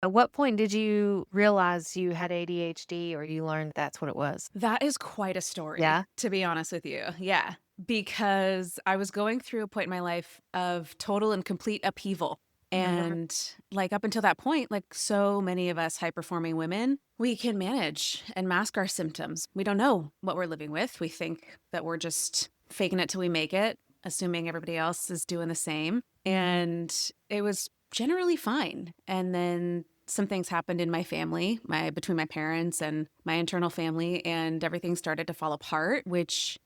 At what point did you realize you had ADHD or you learned that's what it was? That is quite a story, Yeah? to be honest with you. Yeah. Because I was going through a point in my life of total and complete upheaval. Mhm. And like up until that point, like so many of us high performing women, we can manage and mask our symptoms. We don't know what we're living with. We think that we're just faking it till we make it, assuming everybody else is doing the same. Mhm. And it was generally fine. And then some things happened in my family, my between my parents and my internal family, and everything started to fall apart, which,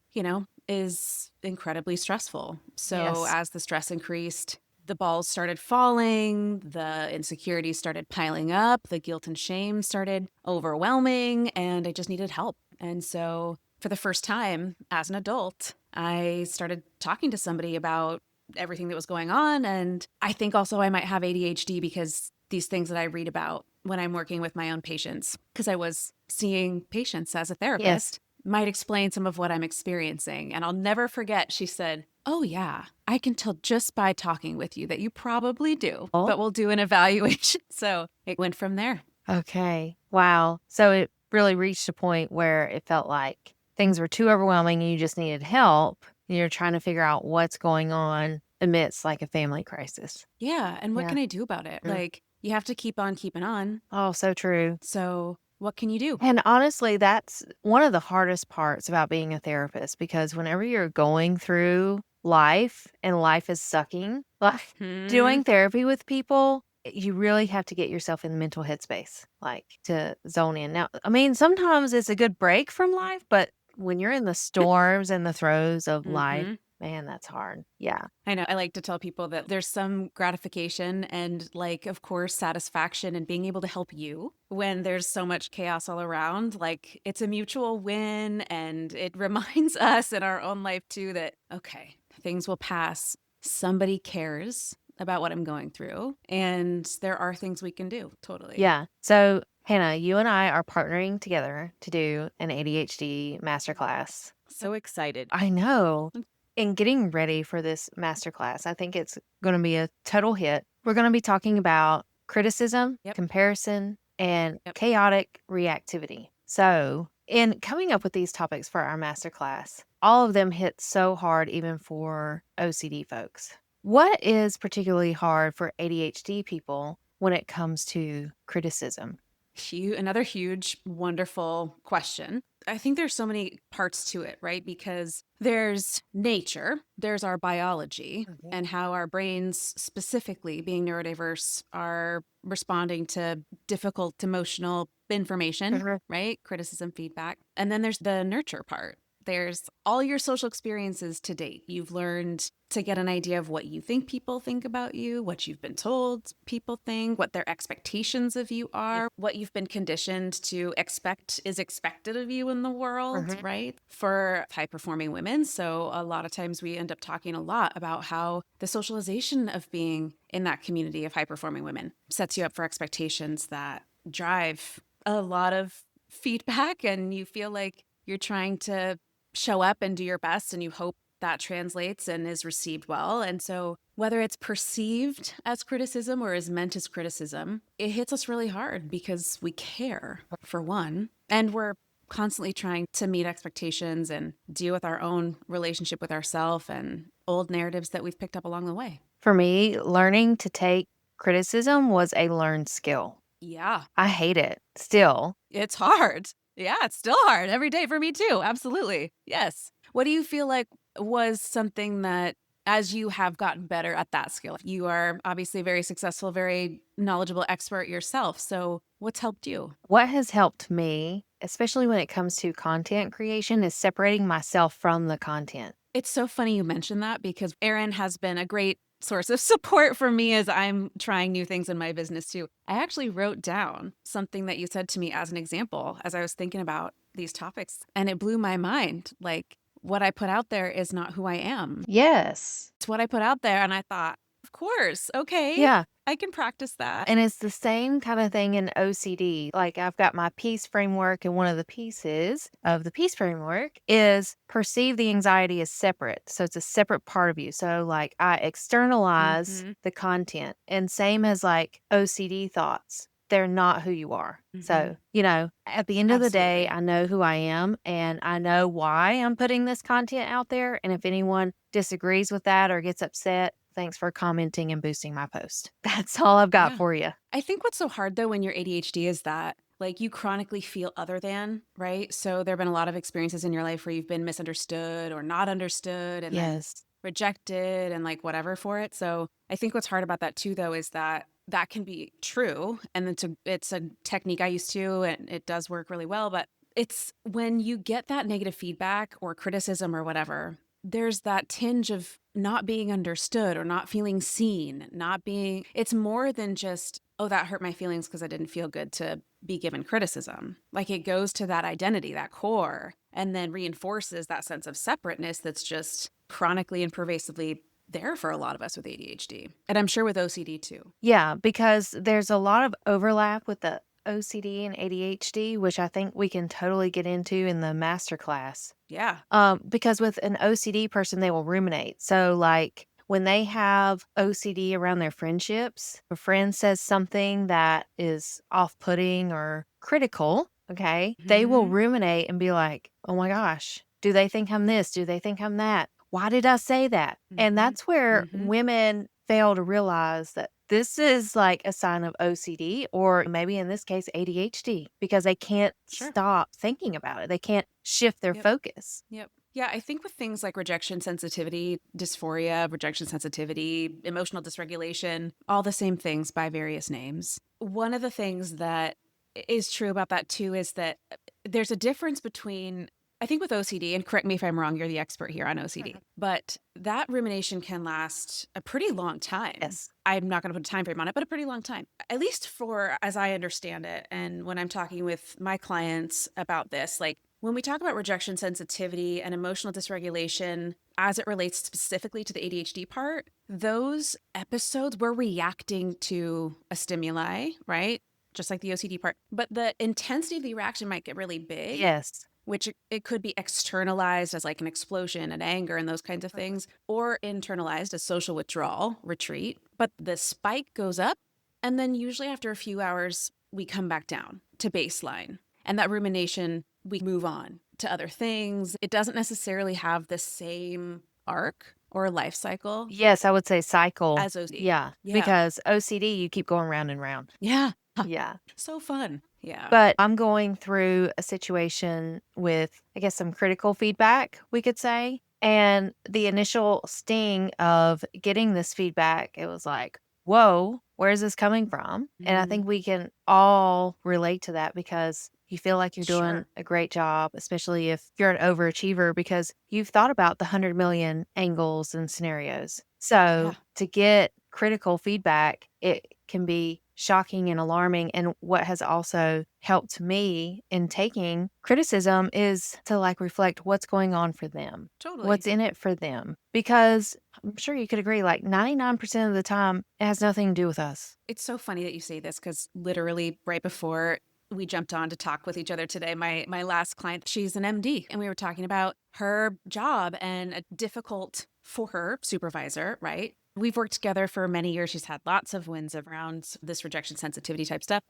is incredibly stressful. So Yes. as the stress increased, the balls started falling, the insecurities started piling up, the guilt and shame started overwhelming, and I just needed help. And so for the first time as an adult, I started talking to somebody about everything that was going on. And I think also I might have ADHD because these things that I read about when I'm working with my own patients, because I was seeing patients as a Yes. therapist, might explain some of what I'm experiencing. And I'll never forget, she said, "Oh, yeah, I can tell just by talking with you that you probably do, Oh, but we'll do an evaluation." So it went from there. okay. Wow. So it really reached a point where it felt like things were too overwhelming and you just needed help. And you're trying to figure out what's going on amidst like a family crisis. Yeah. And what Yeah. can I do about it? Mm. Like, you have to keep on keeping on. Oh, so true. So what can you do? And honestly, that's one of the hardest parts about being a therapist because whenever you're going through life and life is sucking, like Hmm. doing therapy with people, you really have to get yourself in the mental headspace, like to zone in. Now, I mean, sometimes it's a good break from life, but when you're in the storms and the throes of life, Hmm. man, that's hard. Yeah. I know. I like to tell people that there's some gratification and, like, of course, satisfaction in being able to help you when there's so much chaos all around. Like, it's a mutual win. And it reminds us in our own life, too, that, okay, things will pass. Somebody cares about what I'm going through. And there are things we can do. Totally. Yeah. So, Hannah, you and I are partnering together to do an ADHD masterclass. So excited. I know. In getting ready for this masterclass, I think it's going to be a total hit. We're going to be talking about criticism, Yep. comparison, and Yep. chaotic reactivity. So, in coming up with these topics for our masterclass, all of them hit so hard, even for OCD folks. What is particularly hard for ADHD people when it comes to criticism? Another huge, wonderful question. I think there's so many parts to it, right? Because there's nature, there's our biology, Mhm. and how our brains, specifically being neurodiverse, are responding to difficult emotional information, Mhm. right? Criticism, feedback. And then there's the nurture part. There's all your social experiences to date. You've learned to get an idea of what you think people think about you, what you've been told people think, what their expectations of you Yeah. are, what you've been conditioned to expect is expected of you in the world, Mhm. right? For high performing women. So a lot of times we end up talking a lot about how the socialization of being in that community of high performing women sets you up for expectations that drive a lot of feedback, and you feel like you're trying to show up and do your best, and you hope that translates and is received well. And so, whether it's perceived as criticism or is meant as criticism, it hits us really hard because we care, for one, and we're constantly trying to meet expectations and deal with our own relationship with ourselves and old narratives that we've picked up along the way. For me, learning to take criticism was a learned skill. Yeah, I hate it still. it's hard. Yeah, it's still hard every day for me too. Absolutely. Yes. What do you feel like was something that, as you have gotten better at that skill, you are obviously very successful, very knowledgeable expert yourself. So, what's helped you? What has helped me, especially when it comes to content creation, is separating myself from the content. It's so funny you mentioned that because Erin has been a great source of support for me as I'm trying new things in my business too. I actually wrote down something that you said to me as an example as I was thinking about these topics, and it blew my mind. Like, what I put out there is not who I am. Yes. It's what I put out there. And I thought, of course, okay, Yeah. I can practice that. And it's the same kind of thing in OCD. Like I've got my peace framework, and one of the pieces of the peace framework is perceive the anxiety as separate. So it's a separate part of you. So like I externalize Hmm. the content, and same as like OCD thoughts. they're not who you are. Mm-hmm. So, at the end of the day, Absolutely. I know who I am and I know why I'm putting this content out there. And if anyone disagrees with that or gets upset, thanks for commenting and boosting my post. That's all I've got Yeah. for you. I think what's so hard though when you're ADHD is that like you chronically feel other than, right? So there have been a lot of experiences in your life where you've been misunderstood or not understood and then Yes. rejected and like whatever for it. So I think what's hard about that too though is that that can be true and it's a technique I used to and it does work really well, but it's when you get that negative feedback or criticism or whatever, there's that tinge of not being understood or not feeling seen, not being, it's more than just, oh, that hurt my feelings because I didn't feel good to be given criticism. Like it goes to that identity, that core, and then reinforces that sense of separateness that's just chronically and pervasively there for a lot of us with ADHD. And I'm sure with OCD too. Yeah, because there's a lot of overlap with the OCD and ADHD, which I think we can totally get into in the masterclass. Yeah. Because with an OCD person, they will ruminate. So, like, when they have OCD around their friendships, a friend says something that is off putting or critical, okay, they will Hmm. ruminate and be like, oh my gosh, do they think I'm this? Do they think I'm that? Why did I say that? And Hmm. that's where Hmm. women fail to realize that this is like a sign of OCD or maybe in this case ADHD because they can't Sure. stop thinking about it. They can't shift their Yep. focus. Yep. Yeah, I think with things like rejection sensitivity, dysphoria, rejection sensitivity, emotional dysregulation, all the same things by various names. One of the things that is true about that too is that there's a difference between, I think with OCD, and correct me if I'm wrong, you're the expert here on OCD, but that rumination can last a pretty long time. Yes. I'm not going to put a time frame on it, but a pretty long time, at least for as I understand it. And when I'm talking with my clients about this, like when we talk about rejection sensitivity and emotional dysregulation as it relates specifically to the ADHD part, those episodes we're reacting to a stimuli, right? Just like the OCD part. But the intensity of the reaction might get really big, Yes. which it could be externalized as like an explosion and anger and those kinds of things, or internalized as social withdrawal, retreat. But the spike goes up, and then usually after a few hours, we come back down to baseline. And that rumination, we move on to other things. It doesn't necessarily have the same arc or life cycle Yes, I would say cycle. as OCD. Yeah, Yeah. because OCD, you keep going round and round. Yeah. Yeah. So fun. Yeah. But I'm going through a situation with, I guess, some critical feedback, we could say. And the initial sting of getting this feedback, it was like, whoa, where is this coming from? And I Mm, think we can all relate to that because you feel like you're doing sure. a great job, especially if you're an overachiever because you've thought about the 100 million angles and scenarios. Yeah. So to get critical feedback, it can be shocking and alarming. And what has also helped me in taking criticism is to like reflect what's going on for them, Totally. what's in it for them. Because I'm sure you could agree, like 99% of the time, it has nothing to do with us. It's so funny that you say this because literally right before we jumped on to talk with each other today, my last client, she's an MD, and we were talking about her job and a difficult for her supervisor, right? We've worked together for many years. She's had lots of wins around this rejection sensitivity type stuff.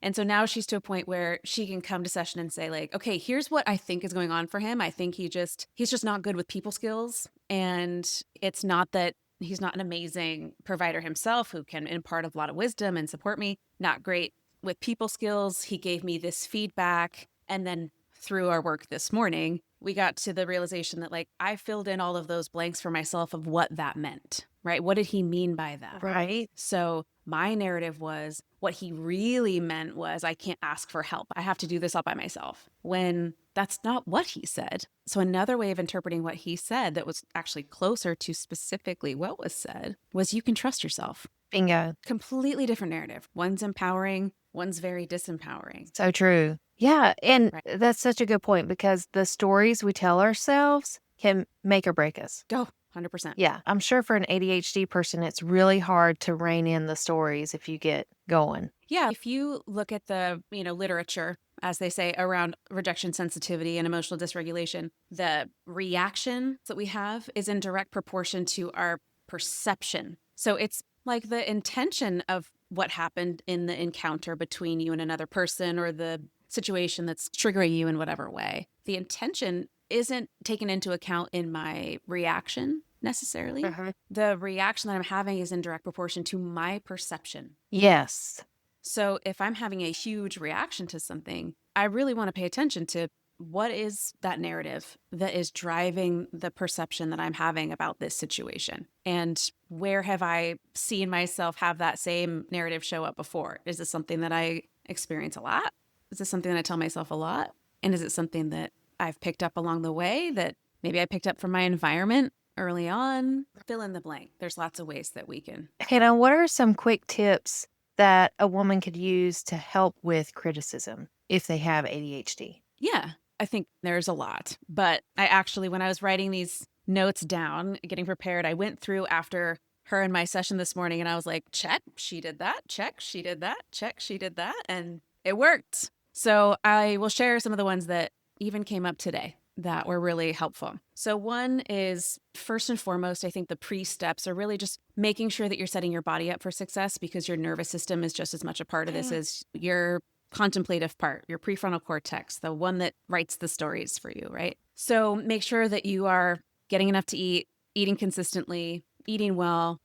And so now she's to a point where she can come to session and say like, okay, here's what I think is going on for him. I think he's just not good with people skills. And it's not that he's not an amazing provider himself who can impart a lot of wisdom and support me. Not great with people skills. He gave me this feedback. And then through our work this morning, we got to the realization that like I filled in all of those blanks for myself of what that meant, right? What did he mean by that? Right. So my narrative was what he really meant was I can't ask for help. I have to do this all by myself. When that's not what he said. So another way of interpreting what he said that was actually closer to specifically what was said was you can trust yourself. Bingo. Completely different narrative. One's empowering, one's very disempowering. So true. Yeah. And Right. that's such a good point because the stories we tell ourselves can make or break us. Go 100%. Yeah, I'm sure for an ADHD person, it's really hard to rein in the stories if you get going. Yeah, if you look at the, literature, as they say, around rejection sensitivity and emotional dysregulation, the reaction that we have is in direct proportion to our perception. So it's like the intention of what happened in the encounter between you and another person or the situation that's triggering you in whatever way. The intention isn't taken into account in my reaction necessarily. Mhm. The reaction that I'm having is in direct proportion to my perception. Yes. So if I'm having a huge reaction to something, I really want to pay attention to what is that narrative that is driving the perception that I'm having about this situation? And where have I seen myself have that same narrative show up before? Is this something that I experience a lot? Is this something that I tell myself a lot? And is it something that I've picked up along the way that maybe I picked up from my environment early on? Fill in the blank. There's lots of ways that we can. Hannah, what are some quick tips that a woman could use to help with criticism if they have ADHD? Yeah, I think there's a lot. But I actually, when I was writing these notes down, getting prepared, I went through after her and my session this morning and I was like, check, she did that. Check, she did that. Check, she did that. And it worked. So I will share some of the ones that even came up today that were really helpful. So one is first and foremost, I think the pre-steps are really just making sure that you're setting your body up for success because your nervous system is just as much a part of this as your contemplative part, your prefrontal cortex, the one that writes the stories for you, right? So make sure that you are getting enough to eat, eating consistently, eating well,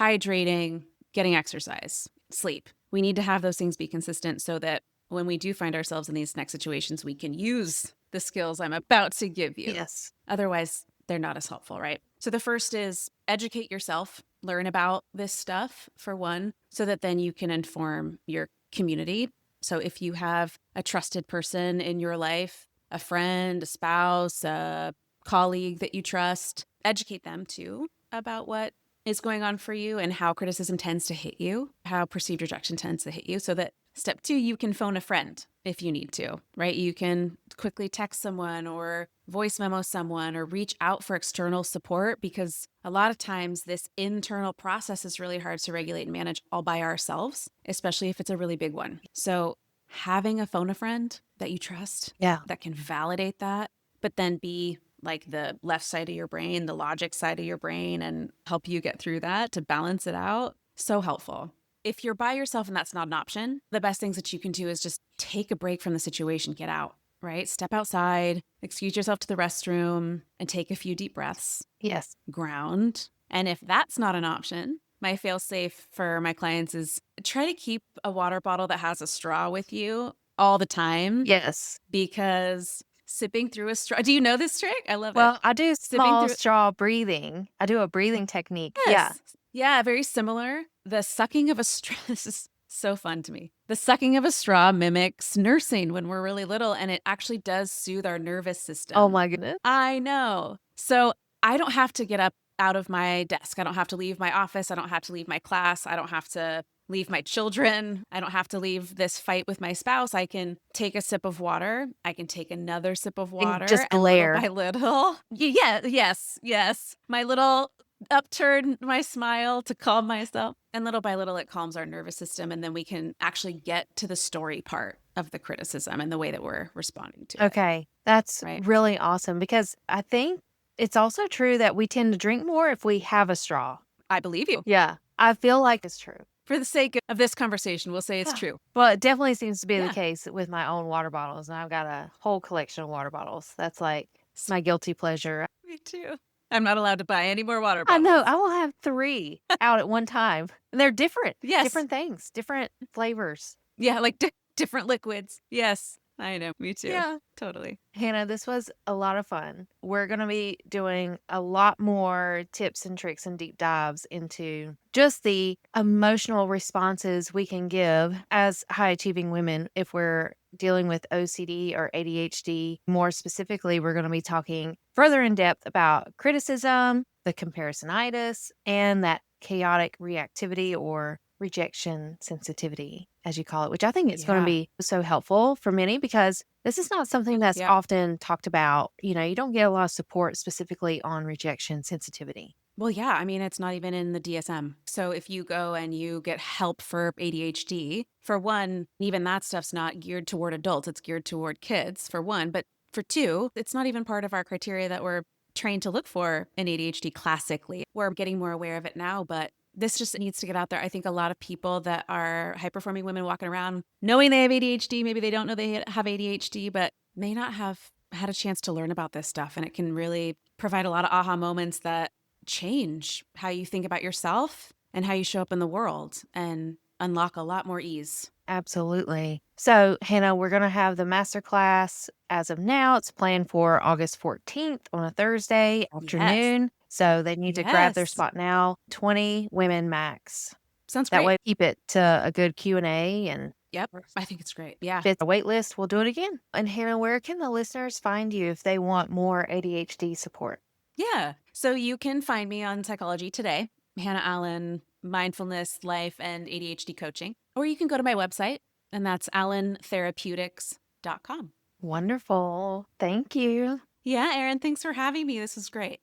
hydrating, getting exercise, sleep. We need to have those things be consistent so that when we do find ourselves in these next situations, we can use the skills I'm about to give you. Yes. Otherwise, they're not as helpful, right? So the first is educate yourself, learn about this stuff for one, so that then you can inform your community. So if you have a trusted person in your life, a friend, a spouse, a colleague that you trust, educate them too about what is going on for you and how criticism tends to hit you, how perceived rejection tends to hit you, so that step two, you can phone a friend if you need to, right? You can quickly text someone or voice memo someone or reach out for external support because a lot of times this internal process is really hard to regulate and manage all by ourselves, especially if it's a really big one. So having a phone a friend that you trust Yeah. that can validate that, but then be like the left side of your brain, the logic side of your brain, and help you get through that to balance it out. So helpful. If you're by yourself and that's not an option, the best things that you can do is just take a break from the situation, get out, right? Step outside, excuse yourself to the restroom, and take a few deep breaths, Yes. ground. And if that's not an option, my fail safe for my clients is try to keep a water bottle that has a straw with you all the time Yes. because sipping through a straw. Do you know this trick? I love it. Well, I do Sipping small through. straw breathing. I do a breathing technique. Yeah. Yes. Yeah, very similar. The sucking of a straw. This is so fun to me. The sucking of a straw mimics nursing when we're really little, and it actually does soothe our nervous Oh system. my goodness. I know. So I don't have to get up out of my desk. I don't have to leave my office. I don't have to leave my class. I don't have to leave my children. I don't have to leave this fight with my spouse. I can take a sip of water. I can take another sip of And water. just And little by glare. little, yes. My little upturn my smile to calm myself. And little by little, it calms our nervous system. And then we can actually get to the story part of the criticism and the way that we're responding to it. Okay. That's Right. really awesome because I think it's also true that we tend to drink more if we have a straw. I believe you. Yeah. I feel like it's true. For the sake of this conversation, we'll say it's Yeah. true. Well, it definitely seems to be the Yeah. case with my own water bottles, and I've got a whole collection of water bottles. That's like my guilty pleasure. Me too. I'm not allowed to buy any more water I bottles. know. I will have 3 out at one time. And they're different. Yes. Different things, different flavors. Yeah, like different liquids. Yes, I know. Me too. Yeah. Totally. Hannah, this was a lot of fun. We're going to be doing a lot more tips and tricks and deep dives into just the emotional responses we can give as high achieving women if we're dealing with OCD or ADHD. More specifically, we're going to be talking further in depth about criticism, the comparisonitis, and that chaotic reactivity or rejection sensitivity, as you call it, which I think it's going to Yeah. be so helpful for many because this is not something that's Yeah. often talked about. You know, you don't get a lot of support specifically on rejection sensitivity. Well, yeah. I mean, it's not even in the DSM. So if you go and you get help for ADHD, for one, even that stuff's not geared toward adults. It's geared toward kids, for one. But for two, it's not even part of our criteria that we're trained to look for in ADHD classically. We're getting more aware of it now, but this just needs to get out there. I think a lot of people that are high performing women walking around knowing they have ADHD, maybe they don't know they have ADHD, but may not have had a chance to learn about this stuff. And it can really provide a lot of aha moments that change how you think about yourself and how you show up in the world and unlock a lot more ease. Absolutely. So, Hannah, we're going to have the masterclass as of now. It's planned for August 14th on a Thursday Yes. afternoon. So they need to grab their Yes. spot now. 20 women max. Sounds That great. way, keep it to a good Q&A and Yep. I think it's great. Yeah. fits a wait list. We'll do it again. And Hannah, where can the listeners find you if they want more ADHD support? Yeah. So you can find me on Psychology Today, Hannah Allen, mindfulness, life, and ADHD coaching. Or you can go to my website, and that's allentherapeutics.com. Wonderful. Thank you. Yeah, Erin, thanks for having me. This was great.